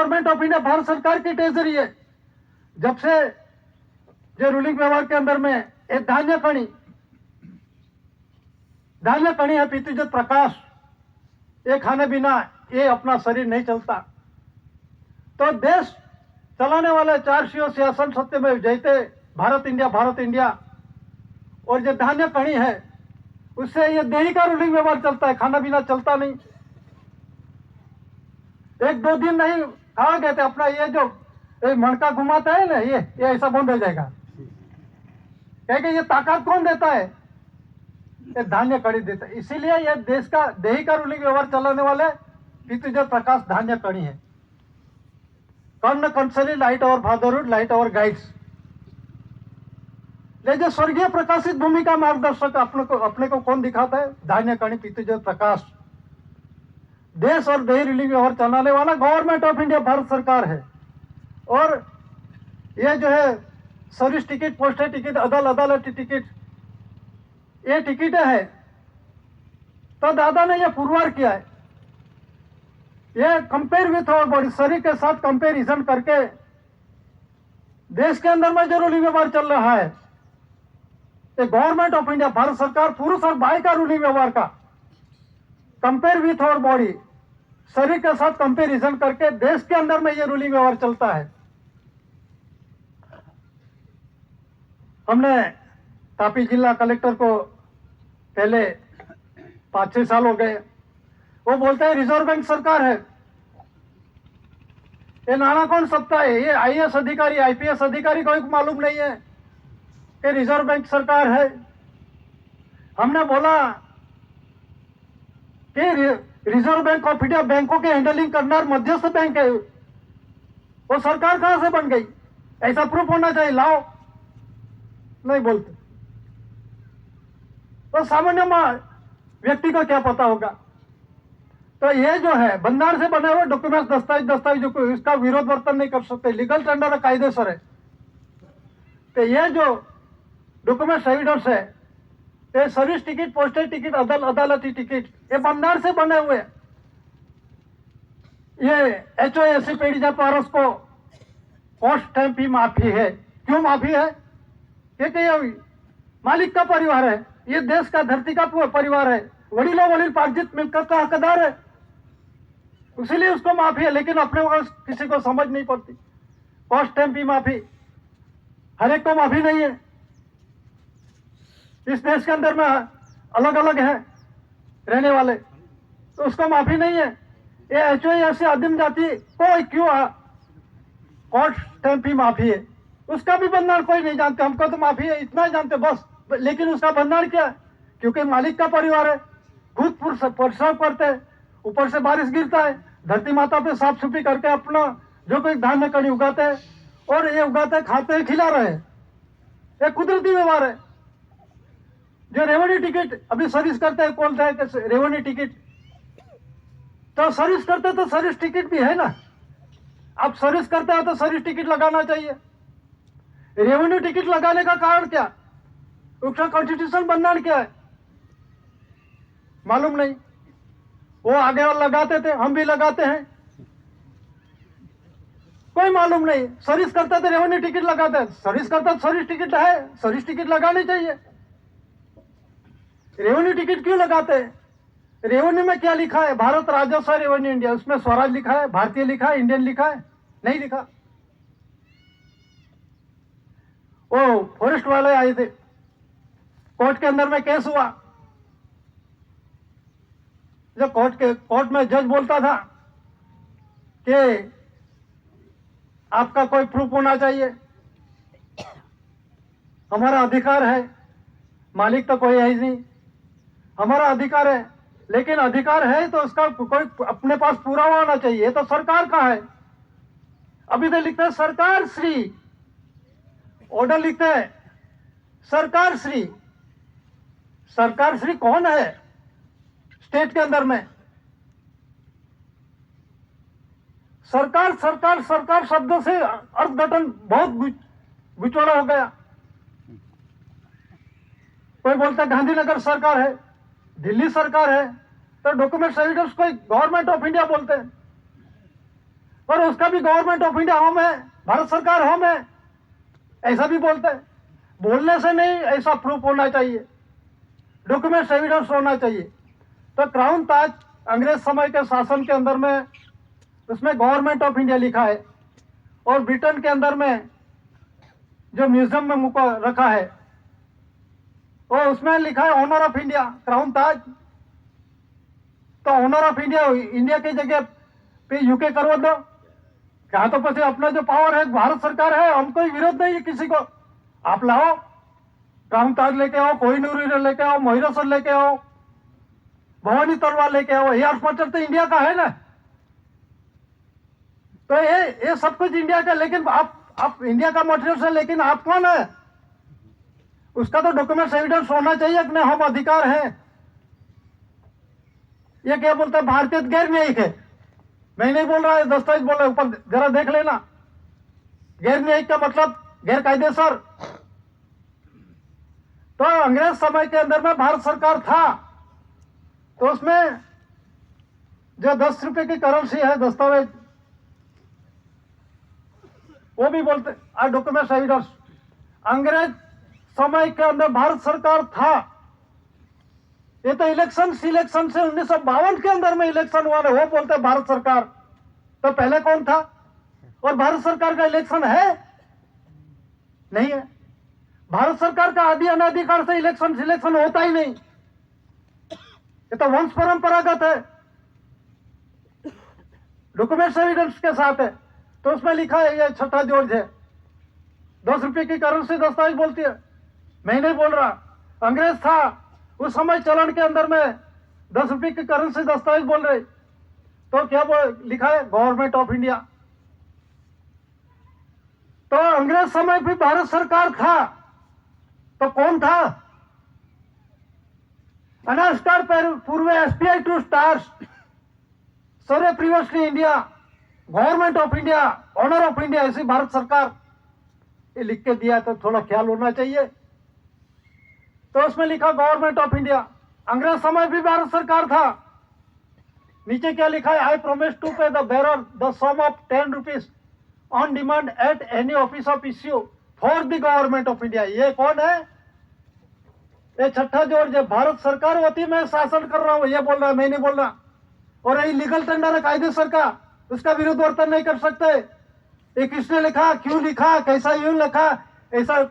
Government of India भारत सरकार की ट्रेजरी है। जब से जो रूलिंग व्यवहार के अंदर में एक धान्य कणी है पीतृजत प्रकाश, ये खाने बिना ये अपना शरीर नहीं चलता। तो देश चलाने वाले 4 सिंहासन सत्य में जयते भारत इंडिया और जो धान्य कणी है उससे ये देही का रूलिंग व्यवहार चलता है, खाना बिना चलता नहीं। 1-2 दिन नहीं खा गए थे अपना ये जो मणका घुमाता है ना, ये ऐसा बंद हो जाएगा। कहेंगे ये ताकत कौन देता है? ये धान्य कणी देता है। इसीलिए ये देश का देही का रूलिंग व्यवहार चलाने वाले पीतृजत प्रकाश धान्य कणी है। कर्ण कंसली लाइट और फादरहुड, लाइट और गाइड्स। जो स्वर्गीय प्रकाशित भूमि का मार्गदर्शक अपने को कौन दिखाता है? धान्य कणी पीतृजत प्रकाश। देश और देही रूलिंग व्यवहार चलाने वाला गवर्नमेंट ऑफ इंडिया भारत सरकार है। और ये जो है सर्विस टिकट, पोस्टेज टिकट, अदालती टिकट, ये टिकटें है तो दादा ने ये पुरवार किया है। ये कंपेयर विथ और बॉडी, शरीर के साथ कंपेरिजन करके देश के अंदर में जो रूलिंग व्यवहार चल रहा है, ये गवर्नमेंट ऑफ इंडिया भारत सरकार पुरुष और भाई का रूलिंग व्यवहार का कंपेयर विथ और बॉडी, शरीर के साथ कंपेरिजन करके देश के अंदर में ये रूलिंग व्यवहार चलता है। हमने तापी जिला कलेक्टर को पहले 5-6 साल हो गए, वो बोलते हैं रिजर्व बैंक सरकार है। ये नाना कौन सकता है? ये आईएएस अधिकारी, आईपीएस अधिकारी को मालूम नहीं है कि रिजर्व बैंक सरकार है। हमने बोला कि रिजर्व बैंक ऑफ इंडिया बैंकों के हैंडलिंग करना मध्यस्थ बैंक है, वो सरकार कहां से बन गई? ऐसा प्रूफ होना चाहिए, लाओ। नहीं बोलते। तो सामान्य व्यक्ति को क्या पता होगा? तो ये जो है बंधारण से बने हुए डॉक्यूमेंट्स, दस्तावेज को इसका विरोध वर्तन नहीं कर सकते, लीगल टेंडर कायदेसर है। तो ये जो डॉक्यूमेंट्स एविडेंस है, ये सर्विस टिकट, पोस्टेज टिकट, अदालती टिकट, ये बंधारण से बने हुए। ये HOAC पेडीजा पारस को कॉस्ट स्टैंप ही माफी है। क्यों माफी है? क्योंकि ये मालिक का परिवार है, ये देश का धरती का परिवार है, वडीलों वडील पार्जित मिलकत का हकदार है, इसीलिए उसको माफी है। लेकिन अपने वहां किसी को समझ नहीं पड़ती। कॉस्ट स्टैंप ही माफी, हर एक को माफी नहीं है। इस देश के अंदर में अलग अलग है रहने वाले, तो उसको माफी नहीं है। ये HOAC आदिम जाति को क्यों कॉस्ट स्टैंप ही माफी है? उसका भी बंधन कोई नहीं जानते। हमको तो माफी है इतना ही जानते बस। लेकिन उसका बंधन क्या है? क्योंकि मालिक का परिवार है, खुद प्रसव करते हैं, ऊपर से बारिश गिरता है, धरती माता पे साफ सुथरी करके अपना जो कोई धान्य कणी उगाते हैं, और ये उगाते हैं, खाते हैं, खिला रहे हैं। ये कुदरती व्यवहार है। जो रेवेन्यू टिकट अभी सर्विस करते हैं, बोलते हैं कि रेवेन्यू टिकट, तो सर्विस करते तो सर्विस टिकट भी है ना। आप सर्विस करते हैं तो सर्विस टिकट लगाना चाहिए। रेवेन्यू टिकट लगाने का कारण क्या? उसका कॉन्स्टिट्यूशन बंधन क्या है? मालूम नहीं। वो आगे वाले लगाते थे, हम भी लगाते हैं, कोई मालूम नहीं। सर्विस करते थे रेवेन्यू टिकट लगाते हैं, सर्विस करता सर्विस टिकट है, सर्विस टिकट लगानी चाहिए। रेवेन्यू टिकट क्यों लगाते हैं? रेवेन्यू में क्या लिखा है? भारत राजस्व रेवेन्यू इंडिया, उसमें स्वराज लिखा है, भारतीय लिखा है, इंडियन लिखा है? नहीं लिखा। वो फॉरेस्ट वाले आए थे, कोर्ट के अंदर में केस हुआ। जब कोर्ट में जज बोलता था कि आपका कोई प्रूफ होना चाहिए, हमारा अधिकार है, मालिक तो कोई है ही नहीं, हमारा अधिकार है। लेकिन अधिकार है तो उसका कोई अपने पास पूरा होना चाहिए। ये तो सरकार का है। अभी तो लिखते हैं सरकार श्री, ऑर्डर लिखते हैं सरकार श्री। सरकार श्री कौन है स्टेट के अंदर में? सरकार सरकार सरकार शब्द से अर्थघटन बहुत गुचौड़ा हो गया। कोई बोलता है गांधीनगर सरकार है, दिल्ली सरकार है, तो डॉक्यूमेंट एविडेंस कोई गवर्नमेंट ऑफ इंडिया बोलते हैं। पर उसका भी गवर्नमेंट ऑफ इंडिया होम है, भारत सरकार होम है, ऐसा भी बोलते हैं। बोलने से नहीं, ऐसा प्रूफ होना चाहिए, डॉक्यूमेंट्स एविडेंस होना चाहिए। तो क्राउन ताज अंग्रेज समय के शासन के अंदर में उसमें गवर्नमेंट ऑफ इंडिया लिखा है, और ब्रिटेन के अंदर में जो म्यूजियम में मुका रखा है और उसमें लिखा है ऑनर ऑफ इंडिया, क्राउन ताज। तो ऑनर ऑफ इंडिया इंडिया की जगह पे यूके करवा दो, क्या तो પછી अपना जो पावर है भारत सरकार है, हम कोई विरोध नहीं है किसी को, आप लाओ क्राउन ताज लेके आओ, कोहिनूर लेके आओ, मोहिरोसर लेके आओ, भवानी तलवार लेके आओ, ये आर्चर तो इंडिया का है ना। तो ये सब कुछ इंडिया का, लेकिन आप इंडिया का मटेरियल है, लेकिन आप कौन है, उसका तो डॉक्यूमेंट्स एविडेंस होना चाहिए कि हम अधिकार है। ये क्या बोलते हैं, भारतीय गैर न्यायिक है, मैं नहीं बोल रहा है, दस्तावेज बोल रहा है, ऊपर जरा देख लेना। गैर न्यायिक का मतलब गैर कायदेसर। तो अंग्रेज समय के अंदर में भारत सरकार था, तो उसमें जो 10 रुपए की करेंसी है दस्तावेज, वो भी बोलते डॉक्यूमेंट्स एविडेंस। अंग्रेज समय के अंदर भारत सरकार था। ये तो इलेक्शन सिलेक्शन से 1952 के अंदर में इलेक्शन हुआ है, वो बोलते हैं भारत सरकार। तो पहले कौन था, और भारत सरकार का इलेक्शन है नहीं है। भारत सरकार का आदि अनाधिकार से इलेक्शन सिलेक्शन होता ही नहीं, ये तो वंश परंपरागत है, डॉक्यूमेंट्स एविडेंस के साथ है। तो उसमें लिखा है, ये छठा जॉर्ज है, 10 रुपए की करेंसी दस्तावेज बोलती है, मैं नहीं बोल रहा। अंग्रेज था उस समय, चलन के अंदर में 10 रुपए की करेंसी दस्तावेज बोल रहे, तो क्या लिखा है, गवर्नमेंट ऑफ इंडिया। तो अंग्रेज समय भी भारत सरकार था, तो कौन था, अनास्टार पूर्व एसपीआई 2 स्टार्स सरे previously India, government of India, owner of India, ऐसी भारत सरकार, ये लिख के दिया, तो थोड़ा ख्याल होना चाहिए। तो उसमें लिखा गवर्नमेंट ऑफ इंडिया, अंग्रेज समय भी भारत सरकार था। नीचे क्या लिखा है, I promise to pay the bearer the sum of 10 rupees on demand at any office of issue for the government of India. ये कौन है, ये छठा जॉर्ज है, भारत सरकार होती मैं शासन कर रहा हूं, ये बोल रहा है, मैं नहीं बोल रहा। और ये लीगल टेंडर है कायदेसर का, उसका विरोध वर्तन नहीं कर सकते। ये किसने लिखा, क्यों लिखा, कैसा यूं लिखा, ऐसा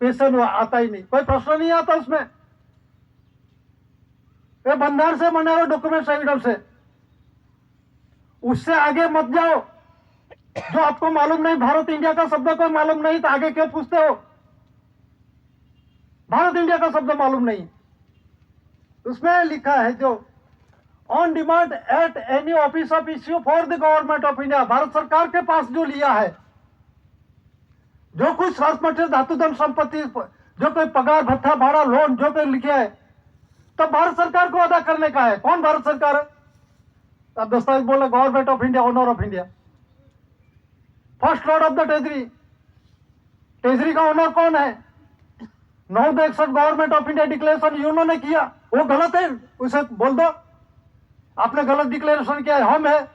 क्वेश्चन आता ही नहीं, कोई प्रश्न नहीं आता उसमें। ये बंधारण से बना हुआ डॉक्यूमेंट्स एविडेंस है, उससे आगे मत जाओ। जो आपको मालूम नहीं, भारत इंडिया का शब्द को मालूम नहीं, तो आगे क्यों पूछते हो। भारत इंडिया का शब्द मालूम नहीं, उसमें लिखा है जो on demand at any office of issue for the government of India, भारत सरकार के पास जो लिया है, जो कुछ मटेरियल धातु धन संपत्ति, जो कोई पगार भत्ता भाड़ा लोन जो कोई लिखे है, तो भारत सरकार को अदा करने का है। कौन भारत सरकार है, अब दस्तावेज बोला government of India, owner of India, first lord of the treasury. Treasury का ऑनर कौन है, 961 गवर्नमेंट ऑफ इंडिया डिक्लेरेशन उन्होंने किया, वो गलत है, उसे बोल दो आपने गलत डिक्लेरेशन किया है, हम है।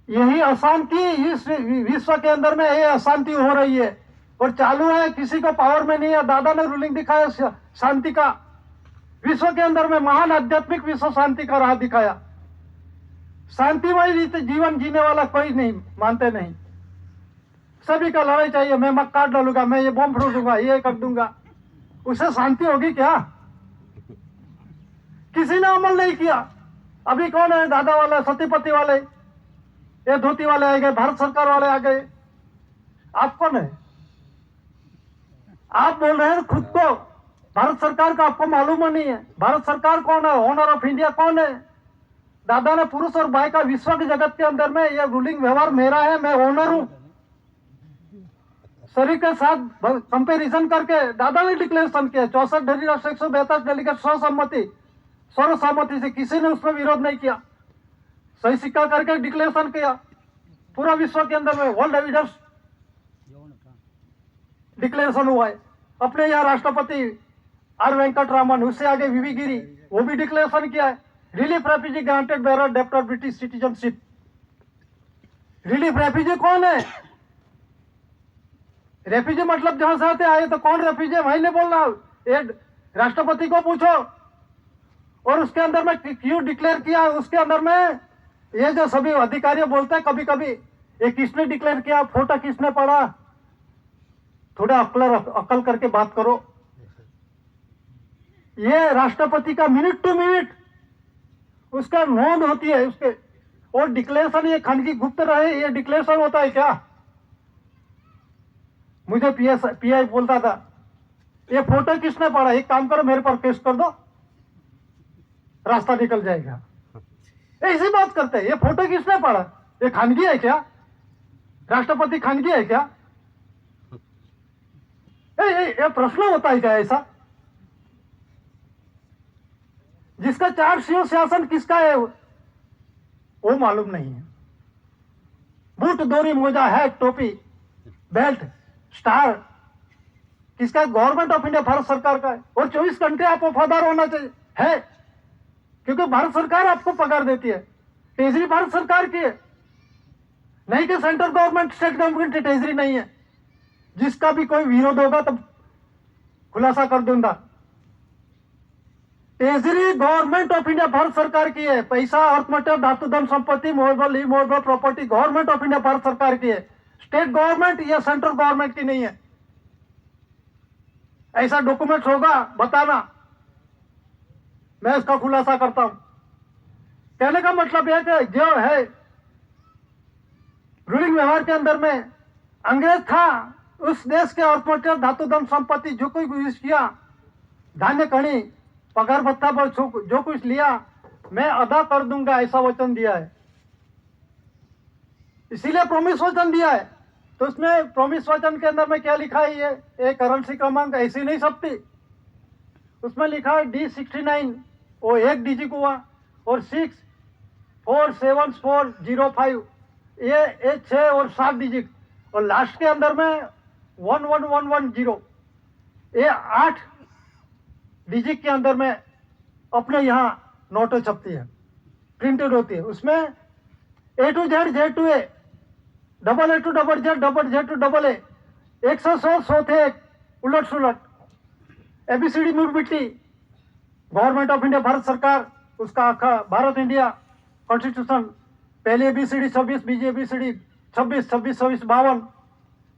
यही अशांति इस विश्व के अंदर में, ये अशांति हो रही है और चालू है, किसी को पावर में नहीं है। दादा ने रूलिंग दिखाया शांति का, विश्व के अंदर में महान आध्यात्मिक विश्व शांति का राह दिखाया। शांतिमय रीति जीवन जीने वाला कोई नहीं, मानते नहीं, सभी का लड़ाई चाहिए, मैं मक्का डालूंगा, मैं ये बम फोड़ दूंगा, ये कर दूंगा, उससे शांति होगी क्या, किसी ने अमल नहीं किया। अभी कौन है, दादा वाले, सतीपति वाले, ये धोती वाले आ गए, भारत सरकार वाले आ गए, आप कौन है, आप बोल रहे हैं खुद को भारत सरकार का, आपको मालूम नहीं है भारत सरकार कौन है, ऑनर ऑफ इंडिया कौन है। दादा ने पुरुष और भाई का विश्व के जगत के अंदर में यह रूलिंग व्यवहार मेरा है, मैं ओनर हूं, शरीर के साथ कंपेरिजन करके दादा ने डिक्लेरेशन किया। 64 डेलीगेट 142 डेलीगेट सर्वसम्मति से, किसी ने उसमें विरोध नहीं किया, सही सिक्का करके डिक्लेरेशन किया। पूरा विश्व के अंदर में वर्ल्ड एविडेंस डिक्लेरेशन हुआ है। अपने यहाँ राष्ट्रपति आर वेंकटरामन, उससे आगे वीवी गिरी, वो भी डिक्लेरेशन किया है, relief refugee granted bearer debtor British citizenship. Relief refugee कौन है? रेफ्यूजी मतलब जहां से आते आए, तो कौन रेफ्यूजी है भाई ने बोलना, ये राष्ट्रपति को पूछो। और उसके अंदर में क्यों डिक्लेयर किया, उसके अंदर में ये जो सभी अधिकारी बोलते हैं कभी कभी, ये किसने डिक्लेयर किया, फोटो किसने पढ़ा, थोड़ा अक्ल करके बात करो। ये राष्ट्रपति का मिनट टू मिनट उसका नोंद होती है उसके, और डिक्लेरेशन ये खानगी गुप्त रहे, ये डिक्लेरेशन होता है क्या? मुझे पीआई बोलता था, ये फोटो किसने पढ़ा, एक काम करो मेरे पर केस कर दो, रास्ता निकल जाएगा। ऐसी बात करते हैं, ये फोटो किसने पढ़ा, ये खानगी है क्या? राष्ट्रपति खानगी है क्या? ये प्रश्न होता है क्या ऐसा? जिसका चार शासन किसका है वो मालूम नहीं है। बूट, दोरी, मोजा, हैट, टोपी, बेल्ट, स्टार किसका? गवर्नमेंट ऑफ इंडिया, भारत सरकार का है। और 24 घंटे आप वफादार होना चाहिए है, क्योंकि भारत सरकार आपको पगार देती है। ट्रेजरी भारत सरकार की है, नहीं कि सेंट्रल गवर्नमेंट, स्टेट गवर्नमेंट की ट्रेजरी नहीं है। जिसका भी कोई विरोध होगा तब खुलासा कर दूंगा। ट्रेजरी गवर्नमेंट ऑफ इंडिया, भारत सरकार की है। पैसा, अर्थ मटेरियल, धातु, धन संपत्ति, movable, immovable property government of India, भारत सरकार की है। स्टेट गवर्नमेंट या सेंट्रल गवर्नमेंट की नहीं है। ऐसा डॉक्यूमेंट्स होगा बताना, मैं इसका खुलासा करता हूं। कहने का मतलब यह कि जो है रूलिंग व्यवहार के अंदर में अंग्रेज था, उस देश के अर्थ मटेरियल, धातु, धन संपत्ति जो कोई यूज किया, धान्य कणी, पगार भत्ता पर जो कुछ लिया, मैं अदा कर दूंगा, ऐसा वचन दिया है। इसीलिए प्रॉमिस वचन दिया है। तो उसमें प्रॉमिस वचन के अंदर में क्या लिखा है, ये करेंसी क्रमांक ऐसी नहीं सकती। उसमें लिखा है D69, वो 1 डिजिट हुआ, और 6474005, ये 6 और 7 डिजिट, और लास्ट के अंदर में 11110, ये 8 डिजिट के अंदर में अपने यहाँ नोटें छपती है, प्रिंटेड होती है। उसमें A to Z, Z to A, double A to double Z, double Z to double A, 100 100 थे, उलट सुलट, ABCD मूर्बिटी, गवर्नमेंट ऑफ इंडिया, भारत सरकार, उसका आखा भारत इंडिया कॉन्स्टिट्यूशन, पहली ABCD 26, बीजी ABCD 26, 26, 26, 52,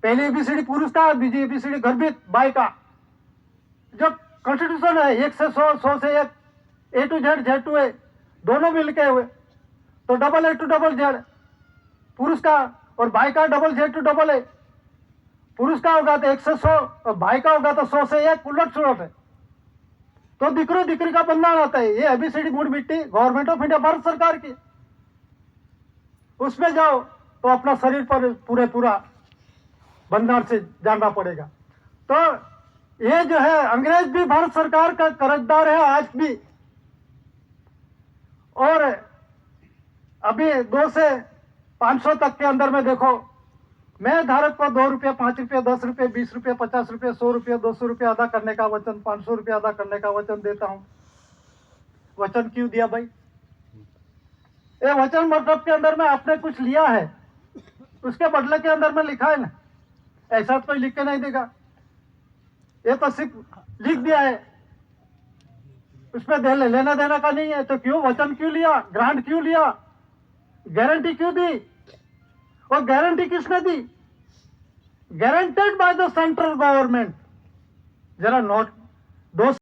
पहली ABCD पुरुष का, बीजी ABCD गर्भित बाई का। जो कॉन्स्टिट्यूशन है 1 से 100, 100 से 1, A to Z, Z to A दोनों मिलके हुए, तो double A to double Z पुरुष का, और भाई का double Z to double A, पुरुष का होगा तो 1 से 100, और भाई का होगा तो 100 से 1, उलट सुलट है। तो दिकरो दिकरी का बंधन आता है। ये ABCD मूड मिट्टी गवर्नमेंट ऑफ इंडिया, भारत सरकार की, उसमें जाओ तो अपना शरीर पर पूरा बंधन से जानना पड़ेगा। तो ये जो है अंग्रेज भी भारत सरकार का कर्जदार है आज भी। और अभी 2 से 500 तक के अंदर में देखो, मैं धारक को 2 रुपये, 5 रुपये, 10 रुपये, 20 रुपये, 50 रुपये, 100 रुपये, 200 रुपये अदा करने का वचन, 500 रुपये अदा करने का वचन देता हूं। वचन क्यों दिया भाई? ये वचन मतलब के अंदर में आपने कुछ लिया है, उसके बदले के अंदर में लिखा है ना, ऐसा तो कोई लिख के नहीं देगा। ये तो सिर्फ लिख दिया है, उसमें लेना देना का नहीं है। तो क्यों वचन क्यों लिया, ग्रांट क्यों लिया, गारंटी क्यों दी? और गारंटी किसने दी? Guaranteed by the central government. जरा नोट, 2